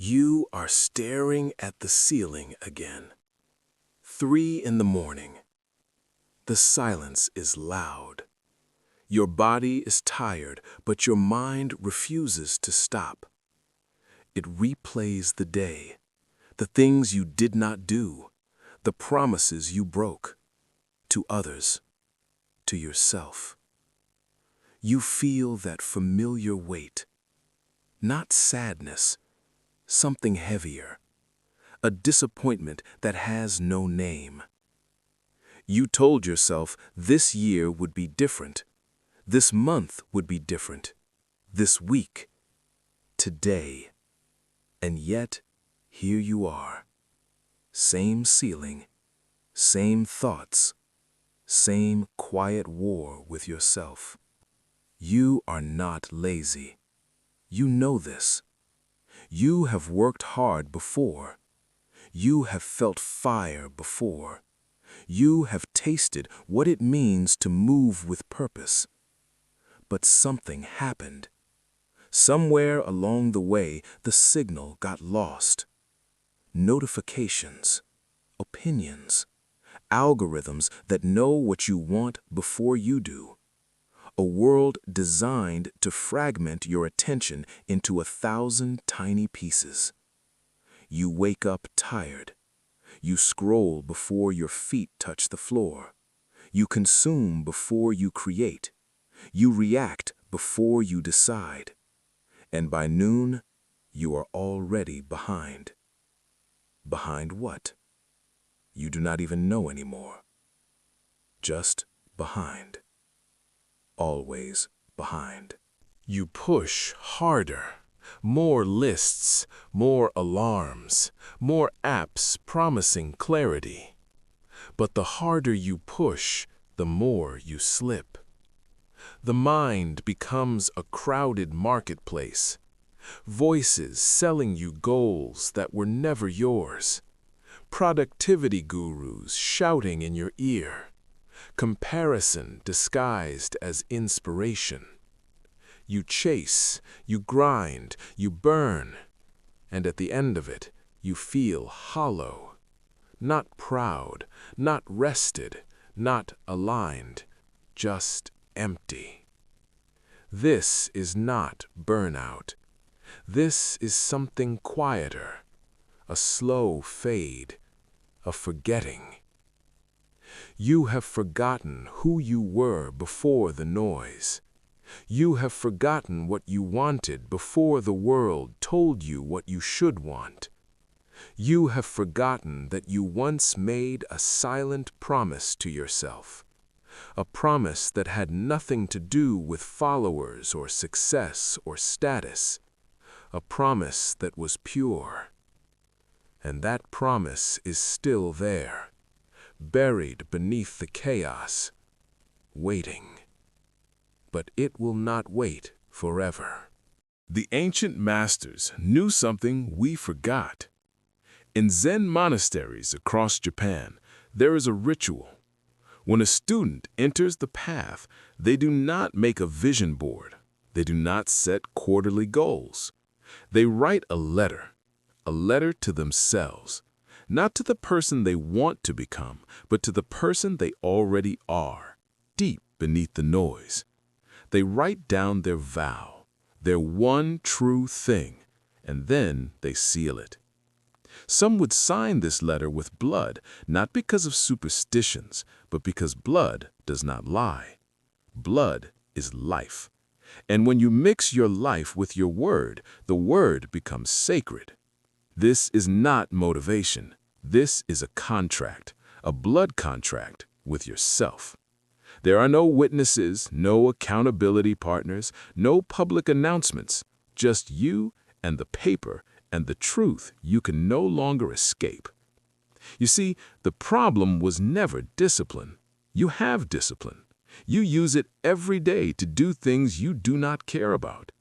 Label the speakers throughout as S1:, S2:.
S1: You are staring at the ceiling again. 3 in the morning. The silence is loud. Your body is tired, but your mind refuses to stop. It replays the day, the things you did not do, the promises you broke, to others, to yourself. You feel that familiar weight, not sadness, something heavier, a disappointment that has no name. You told yourself this year would be different, this month would be different, this week, today. And yet, here you are. Same ceiling, same thoughts, same quiet war with yourself. You are not lazy. You know this. You have worked hard before. You have felt fire before. You have tasted what it means to move with purpose. But something happened. Somewhere along the way, the signal got lost. Notifications, opinions, algorithms that know what you want before you do. A world designed to fragment your attention into 1,000 tiny pieces. You wake up tired. You scroll before your feet touch the floor. You consume before you create. You react before you decide. And by noon, you are already behind. Behind what? You do not even know anymore. Just behind. Always behind. You push harder. More lists, more alarms, more apps promising clarity. But the harder you push, the more you slip. The mind becomes a crowded marketplace. Voices selling you goals that were never yours. Productivity gurus shouting in your ear. Comparison disguised as inspiration. You chase, you grind, you burn, and at the end of it, you feel hollow. Not proud, not rested, not aligned, just empty. This is not burnout. This is something quieter, a slow fade, a forgetting. You have forgotten who you were before the noise. You have forgotten what you wanted before the world told you what you should want. You have forgotten that you once made a silent promise to yourself. A promise that had nothing to do with followers or success or status. A promise that was pure. And that promise is still there, buried beneath the chaos, waiting. But it will not wait forever. The ancient masters knew something we forgot. In Zen monasteries across Japan, there is a ritual. When a student enters the path, they do not make a vision board. They do not set quarterly goals. They write a letter to themselves, not to the person they want to become, but to the person they already are, deep beneath the noise. They write down their vow, their one true thing, and then they seal it. Some would sign this letter with blood, not because of superstitions, but because blood does not lie. Blood is life. And when you mix your life with your word, the word becomes sacred. This is not motivation. This is a contract, a blood contract with yourself. There are no witnesses, no accountability partners, no public announcements, just you and the paper and the truth you can no longer escape. You see, the problem was never discipline. You have discipline. You use it every day to do things you do not care about.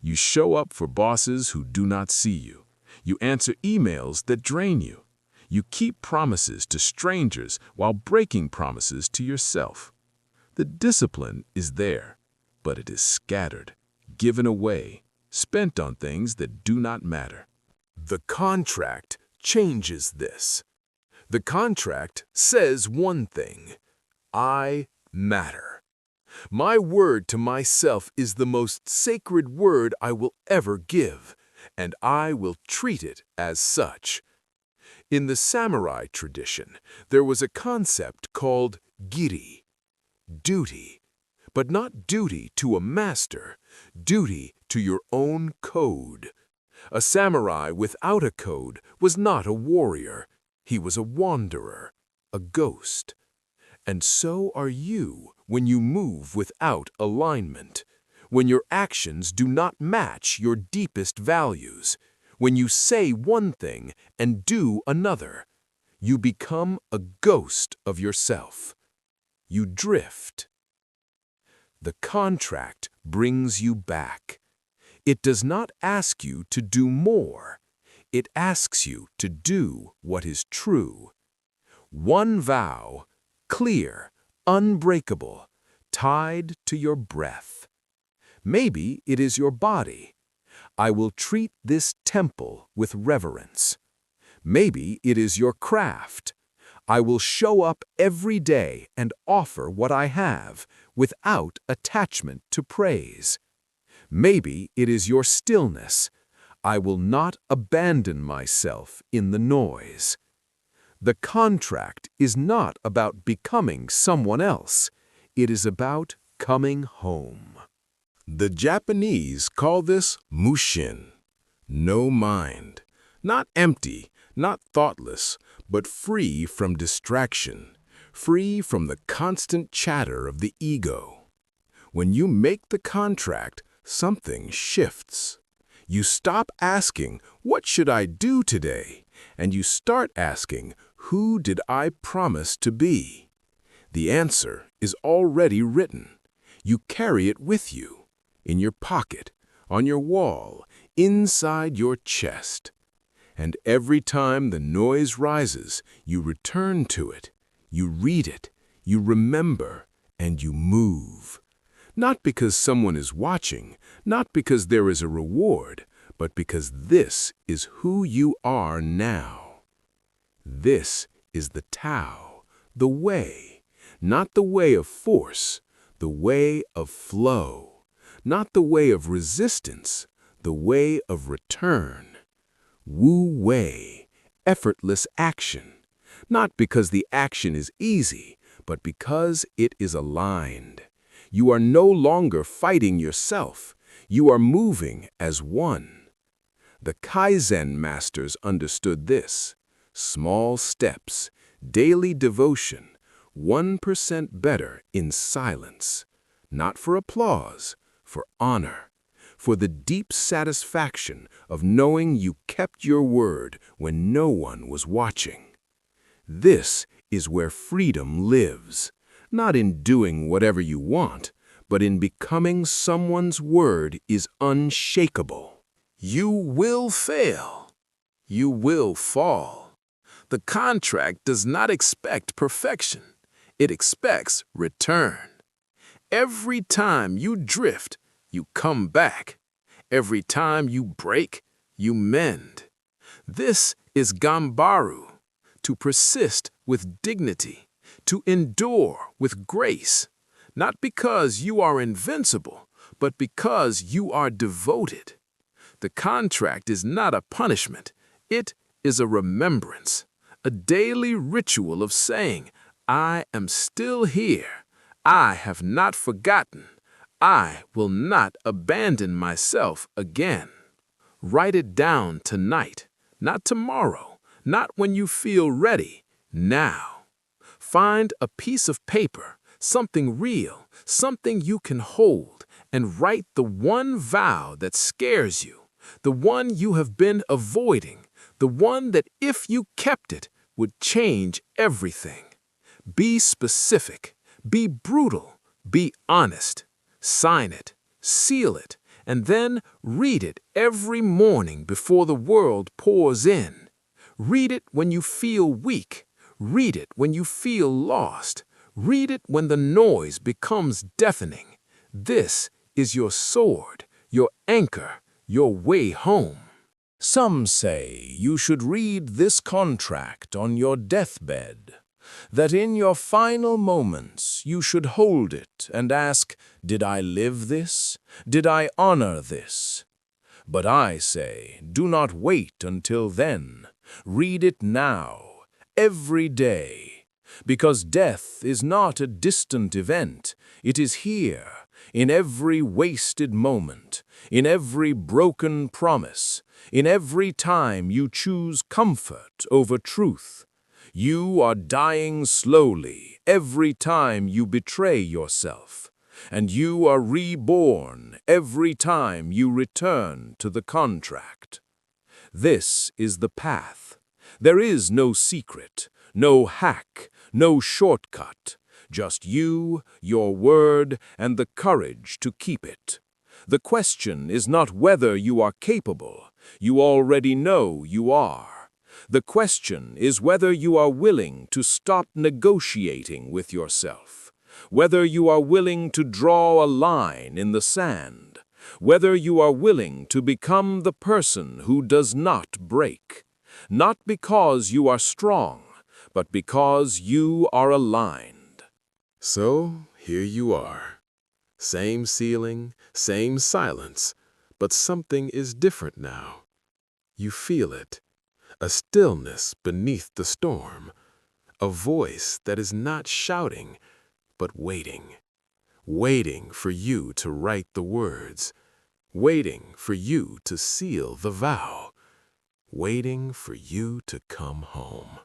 S1: You show up for bosses who do not see you. You answer emails that drain you. You keep promises to strangers while breaking promises to yourself. The discipline is there, but it is scattered, given away, spent on things that do not matter.
S2: The contract changes this. The contract says one thing: I matter. My word to myself is the most sacred word I will ever give, and I will treat it as such. In the samurai tradition, there was a concept called giri, duty, but not duty to a master, duty to your own code. A samurai without a code was not a warrior. He was a wanderer, a ghost. And so are you when you move without alignment, when your actions do not match your deepest values, when you say one thing and do another. You become a ghost of yourself. You drift. The contract brings you back. It does not ask you to do more. It asks you to do what is true. One vow, clear, unbreakable, tied to your breath. Maybe it is your body. I will treat this temple with reverence. Maybe it is your craft. I will show up every day and offer what I have, without attachment to praise. Maybe it is your stillness. I will not abandon myself in the noise. The contract is not about becoming someone else. It is about coming home. The Japanese call this mushin, no mind. Not empty, not thoughtless, but free from distraction, free from the constant chatter of the ego. When you make the contract, something shifts. You stop asking, "What should I do today?" and you start asking, "Who did I promise to be?" The answer is already written. You carry it with you, in your pocket, on your wall, inside your chest. And every time the noise rises, you return to it, you read it, you remember, and you move. Not because someone is watching, not because there is a reward, but because this is who you are now. This is the Tao, the way, not the way of force, the way of flow, not the way of resistance, the way of return. Wu Wei, effortless action, not because the action is easy, but because it is aligned. You are no longer fighting yourself. You are moving as one. The Kaizen masters understood this. Small steps, daily devotion, 1% better in silence. Not for applause, for honor. For the deep satisfaction of knowing you kept your word when no one was watching. This is where freedom lives, not in doing whatever you want, but in becoming someone's word is unshakable. You will fail. You will fall. The contract does not expect perfection. It expects return. Every time you drift, you come back. Every time you break, you mend. This is Gambaru, to persist with dignity, to endure with grace, not because you are invincible, but because you are devoted. The contract is not a punishment. It is a remembrance, a daily ritual of saying, I am still here. I have not forgotten. I will not abandon myself again. Write it down tonight, not tomorrow, not when you feel ready, now. Find a piece of paper, something real, something you can hold, and write the one vow that scares you, the one you have been avoiding, the one that if you kept it would change everything. Be specific, be brutal, be honest. Sign it, seal it, and then read it every morning before the world pours in. Read it when you feel weak. Read it when you feel lost. Read it when the noise becomes deafening. This is your sword, your anchor, your way home.
S1: Some say you should read this contract on your deathbed, that in your final moments you should hold it and ask, did I live this? Did I honor this? But I say, do not wait until then. Read it now, every day, because death is not a distant event. It is here, in every wasted moment, in every broken promise, in every time you choose comfort over truth. You are dying slowly every time you betray yourself, and you are reborn every time you return to the contract. This is the path. There is no secret, no hack, no shortcut, just you, your word, and the courage to keep it. The question is not whether you are capable. You already know you are. The question is whether you are willing to stop negotiating with yourself, whether you are willing to draw a line in the sand, whether you are willing to become the person who does not break, not because you are strong, but because you are aligned.
S2: So, here you are. Same ceiling, same silence, but something is different now. You feel it. A stillness beneath the storm. A voice that is not shouting, but waiting. Waiting for you to write the words. Waiting for you to seal the vow. Waiting for you to come home.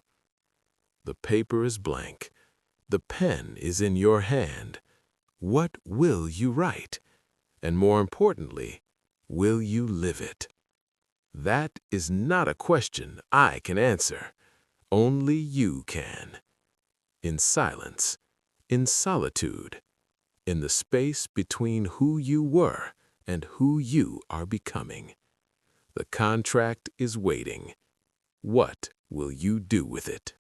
S2: The paper is blank. The pen is in your hand. What will you write? And more importantly, will you live it? That is not a question I can answer. Only you can. In silence, in solitude, in the space between who you were and who you are becoming. The contract is waiting. What will you do with it?